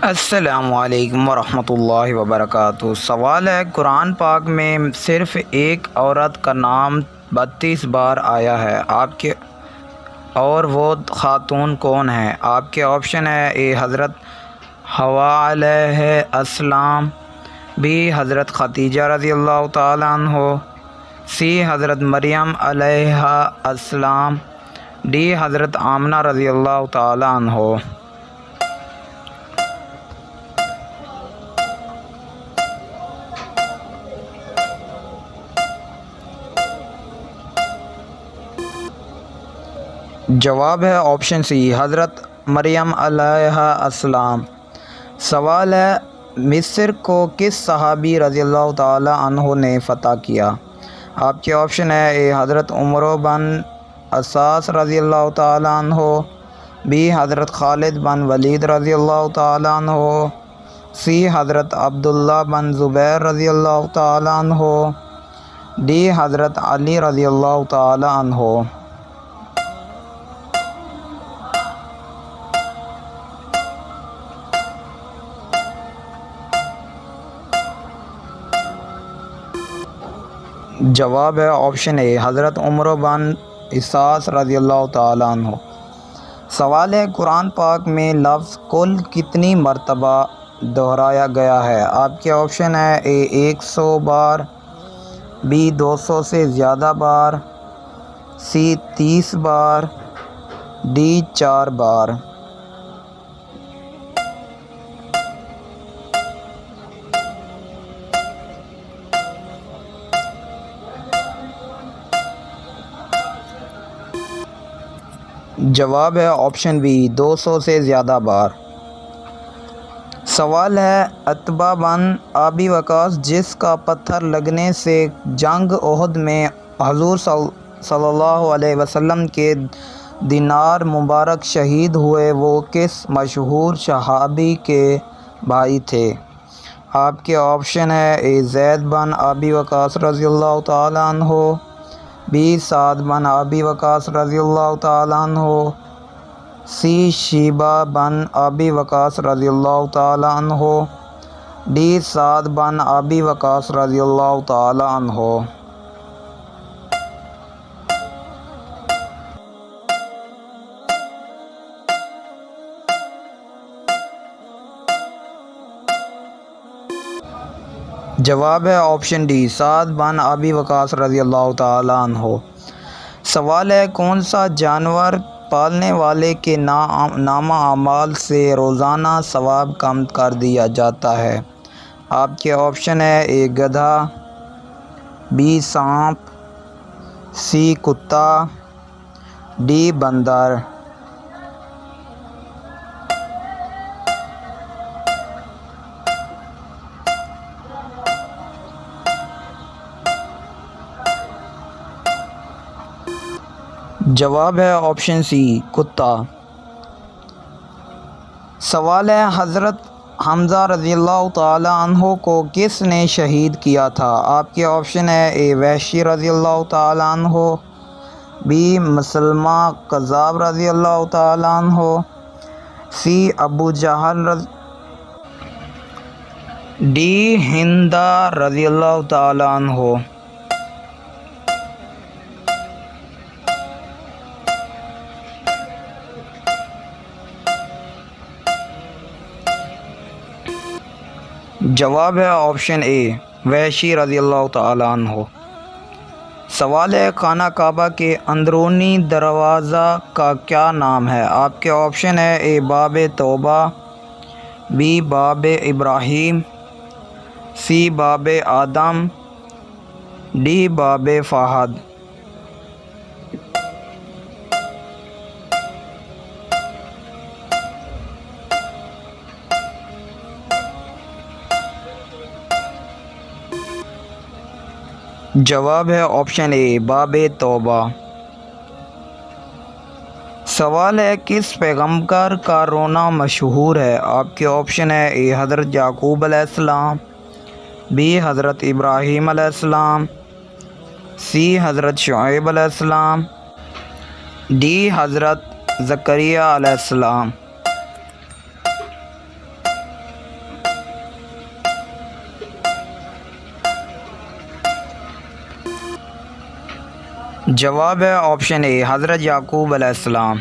अस्सलामुअलैकुम वरहमतुल्लाहि वबरकातुहू। सवाल है, कुरान पाक में सिर्फ़ एक औरत का नाम 32 बार आया है आपके, और वो ख़ातून कौन है? आपके ऑप्शन है: ए हज़रत हवा अलैहिस्सलाम, बी हज़रत खदीजा रज़ियल्लाहु ताला अन्हो, सी हज़रत मरियम अलैहा अस्सलाम, डी हज़रत आमना रज़ियल्लाहु ताला अन्हो। जवाब है ऑप्शन सी, हज़रत मरियम अलैहा अस्सलाम। सवाल है, मिस्र को किस सहाबी रज़ियल्लाहु ताला अन्हो ने फ़तह किया? आपके ऑप्शन है: ए हज़रत उमर बन असास रज़ियल्लाहु ताला अन्हो, बी हज़रत खालिद बन वलीद रज़ियल्लाहु ताला अन्हो, सी हज़रत अब्दुल्ला बन ज़ुबैर रज़ियल्लाहु ताला अन्हो, डी हज़रत अली रज़ियल्लाहु ताला अन्हो। जवाब है ऑप्शन ए, हज़रत उमर बन इसास रज़ियल्लाहु ताला अन्हो। सवाल है, कुरान पाक में लफ्ज़ कुल कितनी मरतबा दोहराया गया है? आपके ऑप्शन है: ए 100 बार, बी 200 से ज़्यादा बार, सी 30 बार, डी 4 बार। जवाब है ऑप्शन बी, 200 से ज़्यादा बार। सवाल है, अतबा बन अबी वक़ास, जिसका पत्थर लगने से जंग ओहद में हुज़ूर सल्लल्लाहु अलैहि वसल्लम के दिनार मुबारक शहीद हुए, वो किस मशहूर सहाबी के भाई थे? आपके ऑप्शन है: ए ज़ैद बन अबी वक़ास रज़ियल्लाहु ताला अन्हो, बी साद बन अबी वक़ास रज़ियल्लाहु ताला अन्हो, सी शीबा बन अबी वक़ास रज़ियल्लाहु ताला अन्हो, डी साद बन अबी वक़ास रज़ियल्लाहु ताला अन्हो। जवाब है ऑप्शन डी, साद बन अबी वक़ास रज़ियल्लाहु ताला अन्हो। सवाल है, कौन सा जानवर पालने वाले के नामा अमाल से रोज़ाना सवाब कम कर दिया जाता है? आपके ऑप्शन है: ए गधा, बी सांप, सी कुत्ता, डी बंदर। जवाब है ऑप्शन सी, कुत्ता। सवाल है, हज़रत हमज़ा रज़ियल्लाहु ताला अन्हो को किसने शहीद किया था? आपके ऑप्शन है: ए वहशी रज़ियल्लाहु ताला अन्हो, बी मुसलमा कज़्ज़ाब रज़ियल्लाहु ताला अन्हो, सी अबू जहल, डी हिंदा रज़ियल्लाहु ताला अन्हो। जवाब है ऑप्शन ए, वहशी रज़ियल्लाहु ताला अन्हो। सवाल है, खाना काबा के अंदरूनी दरवाज़ा का क्या नाम है? आपके ऑप्शन है: ए बाब तौबा, बी बाब इब्राहीम, सी बाब आदम, डी बाब फ़हद। जवाब है ऑप्शन ए, बाब तौबा। सवाल है, किस पैगंबर का रोना मशहूर है? आपके ऑप्शन है: ए हज़रत याकूब अलैहिस्सलाम, बी हज़रत इब्राहीम अलैहिस्सलाम, सी हज़रत शुएब अलैहिस्सलाम, डी हज़रत ज़करिया अलैहिस्सलाम। जवाब है ऑप्शन ए हज़रत याकूब अलैहिस्सलाम।